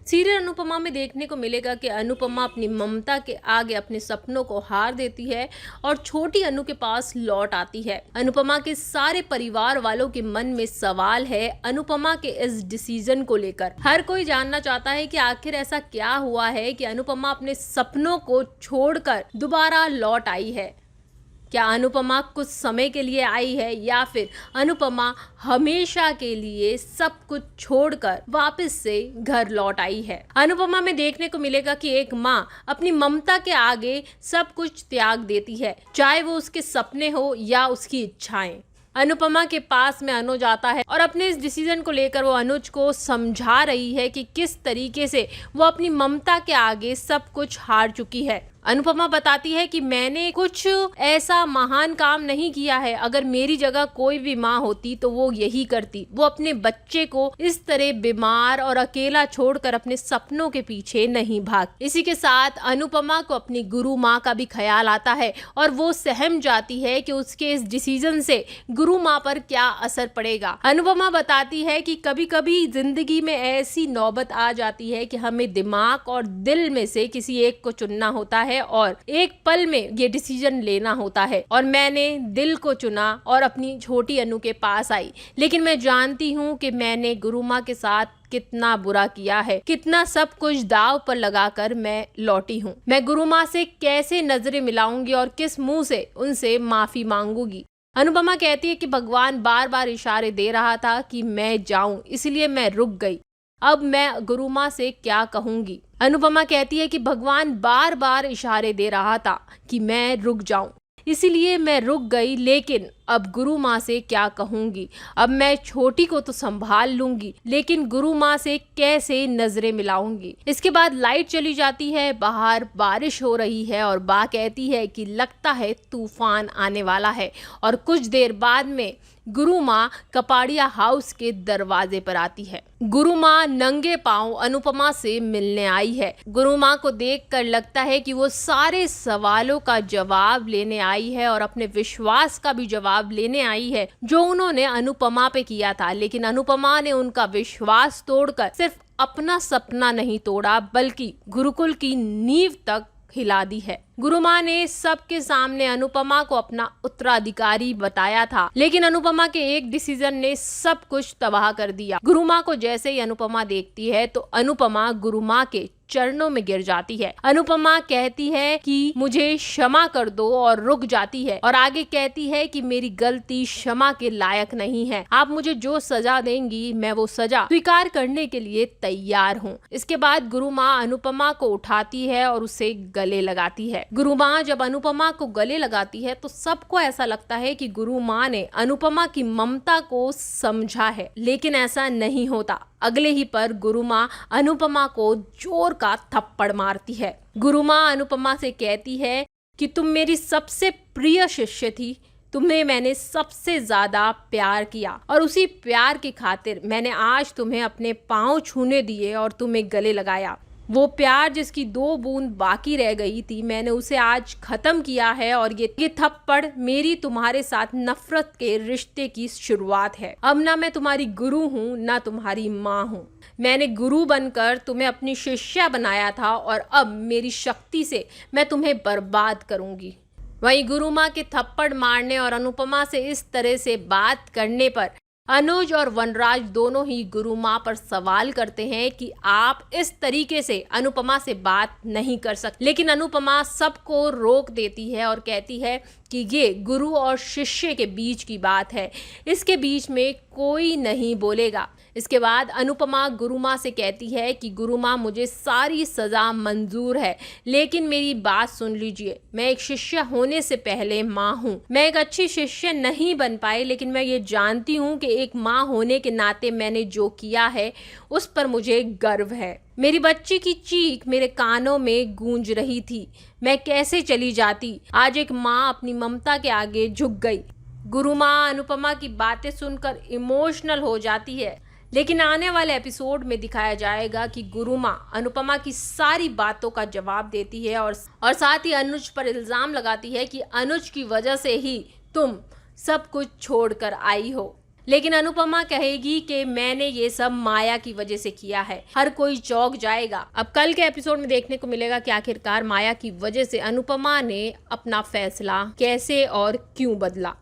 Serial Anupama में देखने को मिलेगा कि अनुपमा अपनी ममता के आगे अपने सपनों को हार देती है और छोटी अनु के पास लौट आती है। अनुपमा के सारे परिवार वालों के मन में सवाल है अनुपमा के इस डिसीजन को लेकर। हर कोई जानना चाहता है कि आखिर ऐसा क्या हुआ है कि अनुपमा अपने सपनों को छोड़कर दोबारा लौट आई है। क्या अनुपमा कुछ समय के लिए आई है या फिर अनुपमा हमेशा के लिए सब कुछ छोड़कर वापस से घर लौट आई है। अनुपमा में देखने को मिलेगा कि एक माँ अपनी ममता के आगे सब कुछ त्याग देती है, चाहे वो उसके सपने हो या उसकी इच्छाएं। अनुपमा के पास में अनुज आता है और अपने इस डिसीजन को लेकर वो अनुज को समझा रही है कि किस तरीके से वो अपनी ममता के आगे सब कुछ हार चुकी है। अनुपमा बताती है कि मैंने कुछ ऐसा महान काम नहीं किया है, अगर मेरी जगह कोई भी माँ होती तो वो यही करती। वो अपने बच्चे को इस तरह बीमार और अकेला छोड़कर अपने सपनों के पीछे नहीं भाग। इसी के साथ अनुपमा को अपनी गुरु माँ का भी ख्याल आता है और वो सहम जाती है कि उसके इस डिसीजन से गुरु माँ पर क्या असर पड़ेगा। अनुपमा बताती है कि कभी कभी जिंदगी में ऐसी नौबत आ जाती है कि हमें दिमाग और दिल में से किसी एक को चुनना होता है और एक पल में ये डिसीजन लेना होता है। और मैंने दिल को चुना और अपनी छोटी अनु के पास आई, लेकिन मैं जानती हूँ कि मैंने गुरु माँ के साथ कितना बुरा किया है, कितना सब कुछ दाव पर लगाकर मैं लौटी हूँ। मैं गुरु माँ से कैसे नजरें मिलाऊंगी और किस मुंह से उनसे माफी मांगूंगी। अनुपमा कहती है कि भगवान बार बार इशारे दे रहा था कि मैं जाऊं, इसलिए मैं रुक गई। अब मैं गुरु माँ से क्या कहूंगी। अनुपमा कहती है कि भगवान बार बार इशारे दे रहा था कि मैं रुक जाऊं, इसीलिए मैं रुक गई, लेकिन अब गुरु माँ से क्या कहूंगी। अब मैं छोटी को तो संभाल लूंगी, लेकिन गुरु माँ से कैसे नजरें मिलाऊंगी। इसके बाद लाइट चली जाती है, बाहर बारिश हो रही है और बा कहती है कि लगता है तूफान आने वाला है। और कुछ देर बाद में गुरु माँ कपाड़िया हाउस के दरवाजे पर आती है। गुरु माँ नंगे पांव अनुपमा से मिलने आई है। गुरु माँ को देखकर लगता है कि वो सारे सवालों का जवाब लेने आई है और अपने विश्वास का भी जवाब लेने आई है जो उन्होंने अनुपमा पे किया था। लेकिन अनुपमा ने उनका विश्वास तोड़कर सिर्फ अपना सपना नहीं तोड़ा, बल्कि गुरुकुल की नींव तक हिला दी है। गुरु माँ ने सबके सामने अनुपमा को अपना उत्तराधिकारी बताया था, लेकिन अनुपमा के एक डिसीजन ने सब कुछ तबाह कर दिया। गुरु माँ को जैसे ही अनुपमा देखती है तो अनुपमा गुरु माँ के चरणों में गिर जाती है। अनुपमा कहती है कि मुझे क्षमा कर दो और रुक जाती है और आगे कहती है कि मेरी गलती क्षमा के लायक नहीं है। आप मुझे जो सजा देंगी मैं वो सजा स्वीकार करने के लिए तैयार हूँ। इसके बाद गुरु माँ अनुपमा को उठाती है और उसे गले लगाती है। गुरु माँ जब अनुपमा को गले लगाती है तो सबको ऐसा लगता है कि गुरु माँ ने अनुपमा की ममता को समझा है, लेकिन ऐसा नहीं होता। अगले ही पर गुरु माँ अनुपमा को जोर का थप्पड़ मारती है। गुरु माँ अनुपमा से कहती है कि तुम मेरी सबसे प्रिय शिष्य थी, तुम्हें मैंने सबसे ज्यादा प्यार किया और उसी प्यार की खातिर मैंने आज तुम्हें अपने पाँव छूने दिए और तुम्हें गले लगाया। वो प्यार जिसकी 2 बूंद बाकी रह गई थी, मैंने उसे आज खत्म किया है और ये थप्पड़ मेरी तुम्हारे साथ नफरत के रिश्ते की शुरुआत है। अब ना मैं तुम्हारी गुरु हूँ ना तुम्हारी माँ हूँ। मैंने गुरु बनकर तुम्हें अपनी शिष्या बनाया था और अब मेरी शक्ति से मैं तुम्हें बर्बाद करूंगी। वहीं गुरु माँ के थप्पड़ मारने और अनुपमा से इस तरह से बात करने पर अनुज और वनराज दोनों ही गुरु माँ पर सवाल करते हैं कि आप इस तरीके से अनुपमा से बात नहीं कर सकते। लेकिन अनुपमा सबको रोक देती है और कहती है कि ये गुरु और शिष्य के बीच की बात है, इसके बीच में कोई नहीं बोलेगा। इसके बाद अनुपमा गुरु माँ से कहती है कि गुरु माँ मुझे सारी सज़ा मंजूर है, लेकिन मेरी बात सुन लीजिए। मैं एक शिष्य होने से पहले माँ हूँ। मैं एक अच्छी शिष्य नहीं बन पाई, लेकिन मैं ये जानती हूँ कि एक माँ होने के नाते मैंने जो किया है उस पर मुझे गर्व है। मेरी बच्ची की चीख मेरे कानों में गूंज रही थी, मैं कैसे चली जाती। आज एक माँ अपनी ममता के आगे झुक गई। गुरु माँ अनुपमा की बातें सुनकर इमोशनल हो जाती है, लेकिन आने वाले एपिसोड में दिखाया जाएगा कि गुरु माँ अनुपमा की सारी बातों का जवाब देती है और साथ ही अनुज पर इल्जाम लगाती है कि अनुज की वजह से ही तुम सब कुछ छोड़कर आई हो। लेकिन अनुपमा कहेगी कि मैंने ये सब माया की वजह से किया है। हर कोई चौंक जाएगा। अब कल के एपिसोड में देखने को मिलेगा कि आखिरकार माया की वजह से अनुपमा ने अपना फैसला कैसे और क्यों बदला।